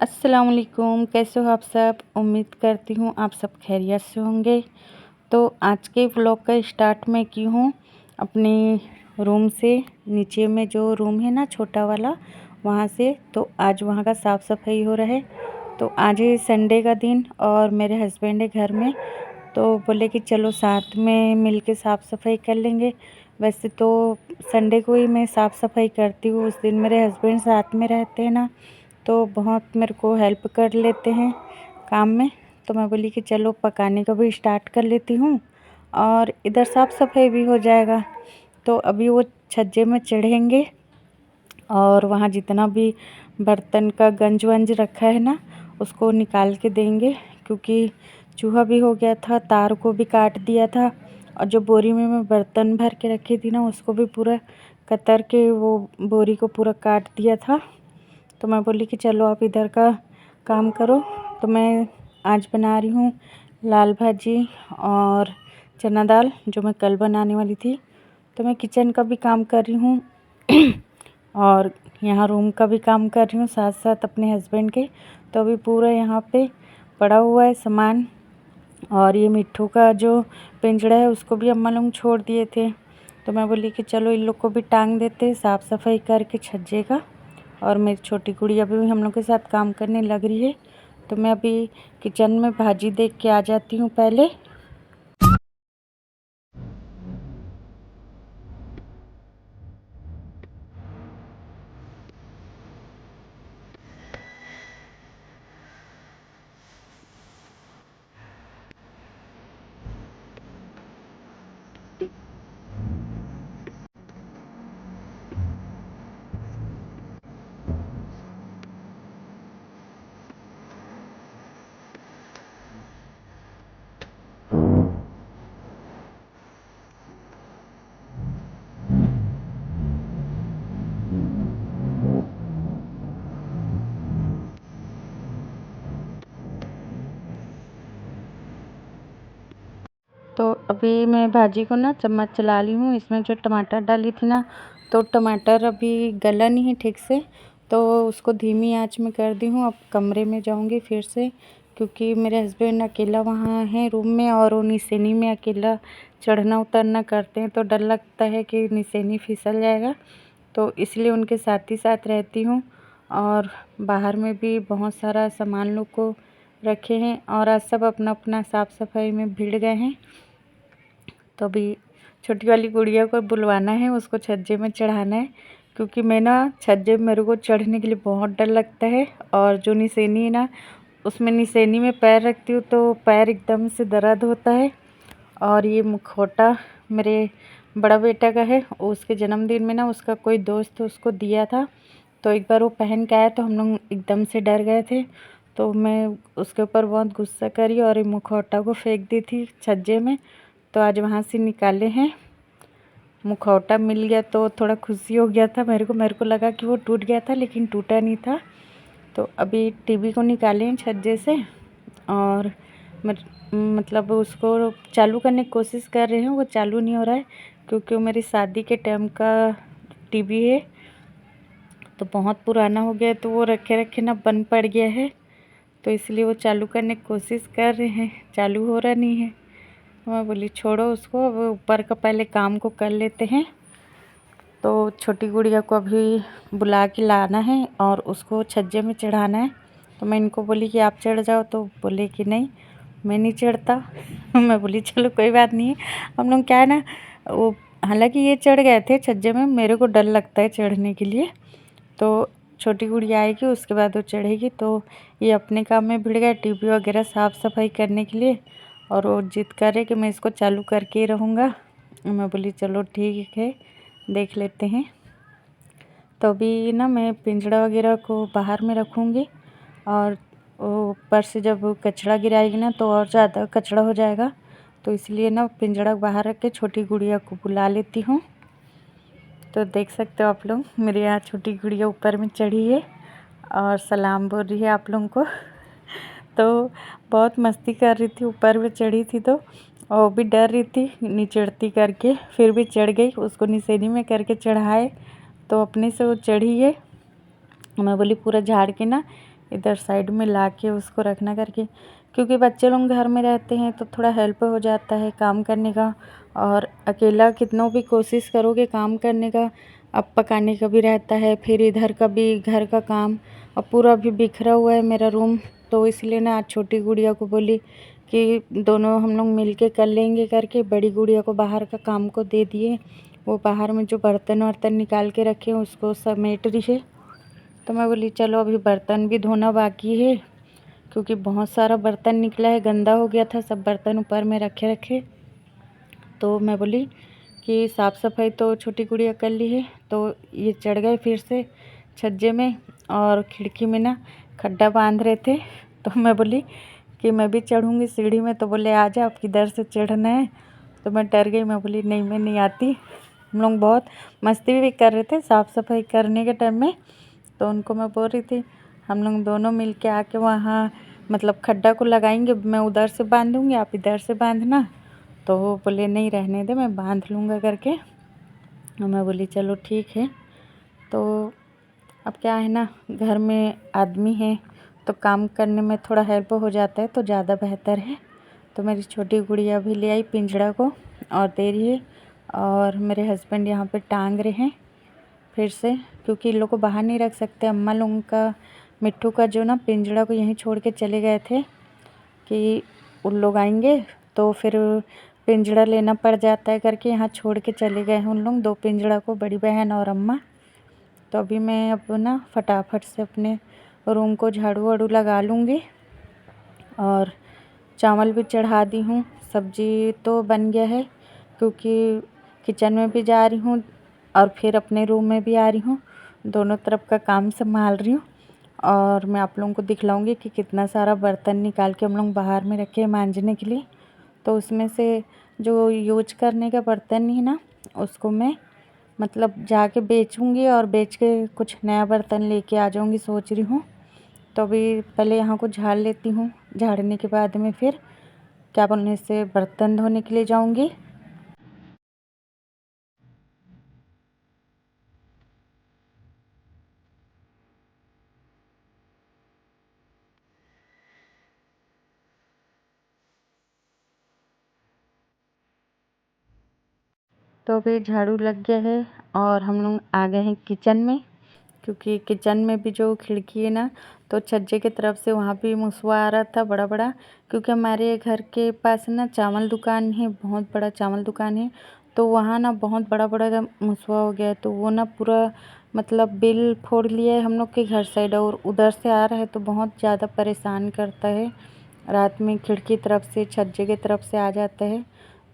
अस्सलाम वालेकुम, कैसे हो आप सब। उम्मीद करती हूँ आप सब खैरियत से होंगे। तो आज के व्लॉग का स्टार्ट मैं की हूँ अपने रूम से। नीचे में जो रूम है ना छोटा वाला, वहाँ से। तो आज वहाँ का साफ़ सफाई हो रहा है। तो आज है संडे का दिन और मेरे हस्बैंड है घर में, तो बोले कि चलो साथ में मिल के साफ़ सफाई कर लेंगे। वैसे तो संडे को ही मैं साफ़ सफाई करती हूँ, उस दिन मेरे हस्बैंड साथ में रहते हैं ना, तो बहुत मेरे को हेल्प कर लेते हैं काम में। तो मैं बोली कि चलो पकाने का भी स्टार्ट कर लेती हूँ और इधर साफ़ सफाई भी हो जाएगा। तो अभी वो छज्जे में चढ़ेंगे और वहाँ जितना भी बर्तन का गंज वंज रखा है ना, उसको निकाल के देंगे, क्योंकि चूहा भी हो गया था, तार को भी काट दिया था। और जो बोरी में मैं बर्तन भर के रखी थी ना, उसको भी पूरा कतर के वो बोरी को पूरा काट दिया था। तो मैं बोली कि चलो आप इधर का काम करो। तो मैं आज बना रही हूँ लाल भाजी और चना दाल, जो मैं कल बनाने वाली थी। तो मैं किचन का भी काम कर रही हूँ और यहाँ रूम का भी काम कर रही हूँ साथ साथ अपने हस्बैंड के। तो अभी पूरा यहाँ पे पड़ा हुआ है सामान। और ये मिट्ठू का जो पिंजड़ा है उसको भी अम्मा लोग छोड़ दिए थे। तो मैं बोली कि चलो इन लोग को भी टांग देते साफ़ सफाई करके छज्जे का। और मेरी छोटी गुड़िया भी हम लोग के साथ काम करने लग रही है। तो मैं अभी किचन में भाजी देख के आ जाती हूँ पहले। तो अभी मैं भाजी को ना चम्मच चला ली हूँ। इसमें जो टमाटर डाली थी ना, तो टमाटर अभी गला नहीं है ठीक से, तो उसको धीमी आंच में कर दी हूँ। अब कमरे में जाऊँगी फिर से, क्योंकि मेरे हस्बैंड अकेला वहाँ है रूम में और वो निसेनी में अकेला चढ़ना उतरना करते हैं, तो डर लगता है कि निसेनी फिसल जाएगा। तो इसलिए उनके साथ ही साथ रहती हूँ। और बाहर में भी बहुत सारा सामान लोग को रखे हैं और आज सब अपना अपना साफ़ सफाई में भिड़ गए हैं। तो अभी छोटी वाली गुड़िया को बुलवाना है, उसको छज्जे में चढ़ाना है, क्योंकि मैं ना छज्जे में मेरे को चढ़ने के लिए बहुत डर लगता है। और जो निसेनी है ना, उसमें निसेनी में पैर रखती हूँ तो पैर एकदम से दर्द होता है। और ये मुखौटा मेरे बड़ा बेटा का है, उसके जन्मदिन में ना उसका कोई दोस्त उसको दिया था। तो एक बार वो पहन के आया तो हम लोग एकदम से डर गए थे। तो मैं उसके ऊपर बहुत गुस्सा करी और ये मुखौटा को फेंक दी थी छज्जे में। तो आज वहाँ से निकाले हैं, मुखौटा मिल गया तो थोड़ा खुशी हो गया था मेरे को लगा कि वो टूट गया था, लेकिन टूटा नहीं था। तो अभी टीवी को निकाले हैं छज्जे से और मतलब उसको चालू करने की कोशिश कर रहे हैं, वो चालू नहीं हो रहा है, क्योंकि वो मेरी शादी के टाइम का टीवी है, तो बहुत पुराना हो गया है, तो वो रखे रखे ना बंद पड़ गया है। तो इसलिए वो चालू करने की कोशिश कर रहे हैं, चालू हो रहा नहीं है। मैं बोली छोड़ो उसको, अब ऊपर का पहले काम को कर लेते हैं। तो छोटी गुड़िया को अभी बुला के लाना है और उसको छज्जे में चढ़ाना है। तो मैं इनको बोली कि आप चढ़ जाओ, तो बोले कि नहीं मैं नहीं चढ़ता। मैं बोली चलो कोई बात नहीं है। हम लोग क्या है ना, वो हालांकि ये चढ़ गए थे छज्जे में, मेरे को डर लगता है चढ़ने के लिए। तो छोटी गुड़िया आएगी उसके बाद वो चढ़ेगी। तो ये अपने काम में भिड़ गया टीवी वगैरह साफ़ सफाई करने के लिए, और वो जिद कर रहे कि मैं इसको चालू करके ही रहूँगा। मैं बोली चलो ठीक है, देख लेते हैं। तो अभी ना मैं पिंजड़ा वगैरह को बाहर में रखूँगी, और वो ऊपर से जब कचरा गिराएगी ना तो और ज़्यादा कचरा हो जाएगा। तो इसलिए ना पिंजड़ा बाहर रख के छोटी गुड़िया को बुला लेती हूँ। तो देख सकते हो आप लोग, मेरे यहाँ छोटी गुड़िया ऊपर में चढ़ी है और सलाम बोल रही है आप लोगों को। तो बहुत मस्ती कर रही थी, ऊपर में चढ़ी थी तो, और वो भी डर रही थी नहीं चढ़ती करके, फिर भी चढ़ गई। उसको निसेनी में करके चढ़ाए तो अपने से वो चढ़ी है। मैं बोली पूरा झाड़ के ना इधर साइड में ला के उसको रखना करके, क्योंकि बच्चे लोग घर में रहते हैं तो थोड़ा हेल्प हो जाता है काम करने का। और अकेला कितनों भी कोशिश करोगे काम करने का, अब पकाने का भी रहता है, फिर इधर का भी घर का काम, और पूरा भी बिखरा हुआ है मेरा रूम। तो इसलिए ना आज छोटी गुड़िया को बोली कि दोनों हम लोग मिल के कर लेंगे करके, बड़ी गुड़िया को बाहर का काम को दे दिए। वो बाहर में जो बर्तन वर्तन निकाल के रखे हैं उसको समेट रही है। तो मैं बोली चलो अभी बर्तन भी धोना बाकी है, क्योंकि बहुत सारा बर्तन निकला है, गंदा हो गया था सब बर्तन ऊपर में रखे रखे। तो मैं बोली कि साफ़ सफाई तो छोटी गुड़िया कर ली है। तो ये चढ़ गए फिर से छज्जे में, और खिड़की में ना खड्डा बांध रहे थे। तो मैं बोली कि मैं भी चढ़ूँगी सीढ़ी में। तो बोले आ जा, आप किधर से चढ़ना है। तो मैं डर गई, मैं बोली नहीं मैं नहीं आती। हम लोग बहुत मस्ती भी कर रहे थे साफ़ सफाई करने के टाइम में। तो उनको मैं बोल रही थी हम लोग दोनों मिल के आके वहाँ मतलब खड्डा को लगाएंगे, मैं उधर से बांधूँगी आप इधर से बांधना। तो वो बोले नहीं रहने दे, मैं बांध लूँगा करके। और मैं बोली चलो ठीक है। तो अब क्या है ना, घर में आदमी है तो काम करने में थोड़ा हेल्प हो जाता है तो ज़्यादा बेहतर है। तो मेरी छोटी गुड़िया भी ले आई पिंजड़ा को और दे रही है, और मेरे हस्बैंड यहाँ पे टांग रहे हैं फिर से, क्योंकि इन लोग को बाहर नहीं रख सकते। अम्मा लोगों का मिट्टू का जो ना पिंजड़ा को यहीं छोड़ के चले गए थे कि उन लोग आएंगे तो फिर पिंजड़ा लेना पड़ जाता है करके यहाँ छोड़ के चले गए हैं उन लोग 2 पिंजड़ा को, बड़ी बहन और अम्मा। तो अभी मैं अब ना फटाफट से अपने रूम को झाड़ू वाड़ू लगा लूँगी, और चावल भी चढ़ा दी हूँ। सब्जी तो बन गया है, क्योंकि किचन में भी जा रही हूँ और फिर अपने रूम में भी आ रही हूँ, दोनों तरफ का काम संभाल रही हूँ। और मैं आप लोगों को दिखलाऊंगी कि कितना सारा बर्तन निकाल के हम लोग बाहर में रखे हैं मांजने के लिए। तो उसमें से जो यूज करने का बर्तन है ना, उसको मैं मतलब जाके बेचूंगी, और बेच के कुछ नया बर्तन लेके आ जाऊंगी सोच रही हूँ। तो अभी पहले यहाँ को झाड़ लेती हूँ, झाड़ने के बाद में फिर क्या बोलने से बर्तन धोने के लिए जाऊंगी। तो अभी झाड़ू लग गया है और हम लोग आ गए हैं किचन में, क्योंकि किचन में भी जो खिड़की है ना, तो छज्जे की तरफ से वहाँ भी मुसवा आ रहा था बड़ा बड़ा, क्योंकि हमारे घर के पास ना चावल दुकान है, बहुत बड़ा चावल दुकान है। तो वहाँ ना बहुत बड़ा बड़ा मुसवा हो गया है, तो वो ना पूरा मतलब बिल फोड़ लिया है हम लोग के घर साइड, और उधर से आ रहा है तो बहुत ज़्यादा परेशान करता है। रात में खिड़की तरफ से छज्जे की तरफ से आ जाता है।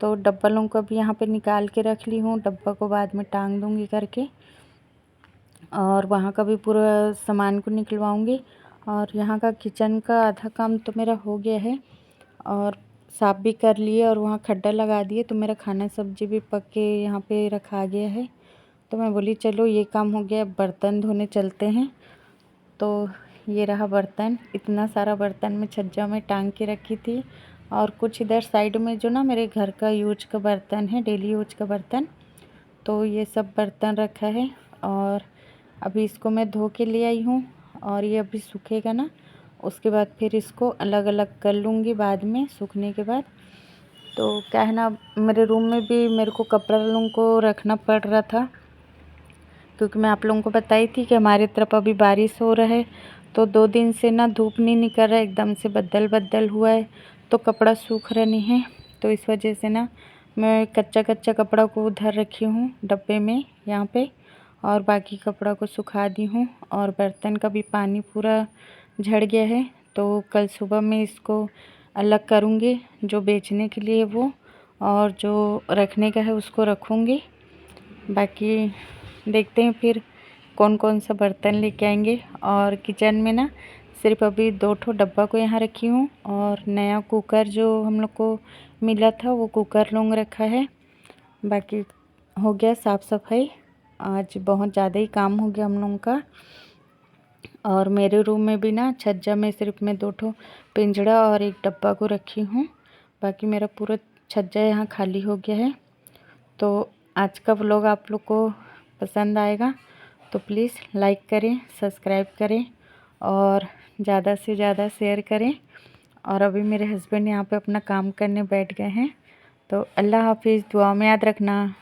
तो डब्बलों को भी यहाँ पे निकाल के रख ली हूँ, डब्बा को बाद में टांग दूँगी करके, और वहाँ का भी पूरा सामान को निकलवाऊँगी। और यहाँ का किचन का आधा काम तो मेरा हो गया है, और साफ़ भी कर लिए, और वहाँ खड्डा लगा दिए, तो मेरा खाना सब्जी भी पक के यहाँ पे रखा गया है। तो मैं बोली चलो ये काम हो गया, बर्तन धोने चलते हैं। तो ये रहा बर्तन, इतना सारा बर्तन मैं छज्जा में टांग के रखी थी, और कुछ इधर साइड में जो ना मेरे घर का यूज का बर्तन है, डेली यूज का बर्तन, तो ये सब बर्तन रखा है। और अभी इसको मैं धो के ले आई हूँ, और ये अभी सूखेगा ना, उसके बाद फिर इसको अलग अलग कर लूँगी बाद में सूखने के बाद। तो क्या है ना, मेरे रूम में भी मेरे को कपड़ा लोगों को रखना पड़ रहा था, क्योंकि मैं आप लोगों को बताई थी कि हमारी तरफ अभी बारिश हो रहा है। तो 2 दिन से ना धूप नहीं निकल रहा है, एकदम से बदल बदल हुआ है, तो कपड़ा सूख रहा नहीं है। तो इस वजह से ना मैं कच्चा कच्चा कपड़ा को उधर रखी हूँ डब्बे में यहाँ पे, और बाकी कपड़ा को सुखा दी हूँ। और बर्तन का भी पानी पूरा झड़ गया है, तो कल सुबह मैं इसको अलग करूँगी, जो बेचने के लिए वो, और जो रखने का है उसको रखूँगी। बाकी देखते हैं फिर कौन कौन सा बर्तन लेके आएंगे। और किचन में ना सिर्फ अभी 2 ठो डब्बा को यहाँ रखी हूँ, और नया कुकर जो हम लोग को मिला था वो कुकर लोग रखा है। बाकी हो गया साफ़ सफाई, आज बहुत ज़्यादा ही काम हो गया हम लोगों का। और मेरे रूम में भी ना छज्जा में सिर्फ मैं 2 ठो पिंजड़ा और एक डब्बा को रखी हूँ, बाकी मेरा पूरा छज्जा यहाँ खाली हो गया है। तो आज का व्लॉग आप लोग को पसंद आएगा तो प्लीज़ लाइक करें, सब्सक्राइब करें, और ज़्यादा से ज़्यादा शेयर करें। और अभी मेरे हस्बैंड यहाँ पे अपना काम करने बैठ गए हैं। तो अल्लाह हाफिज़, दुआ में याद रखना।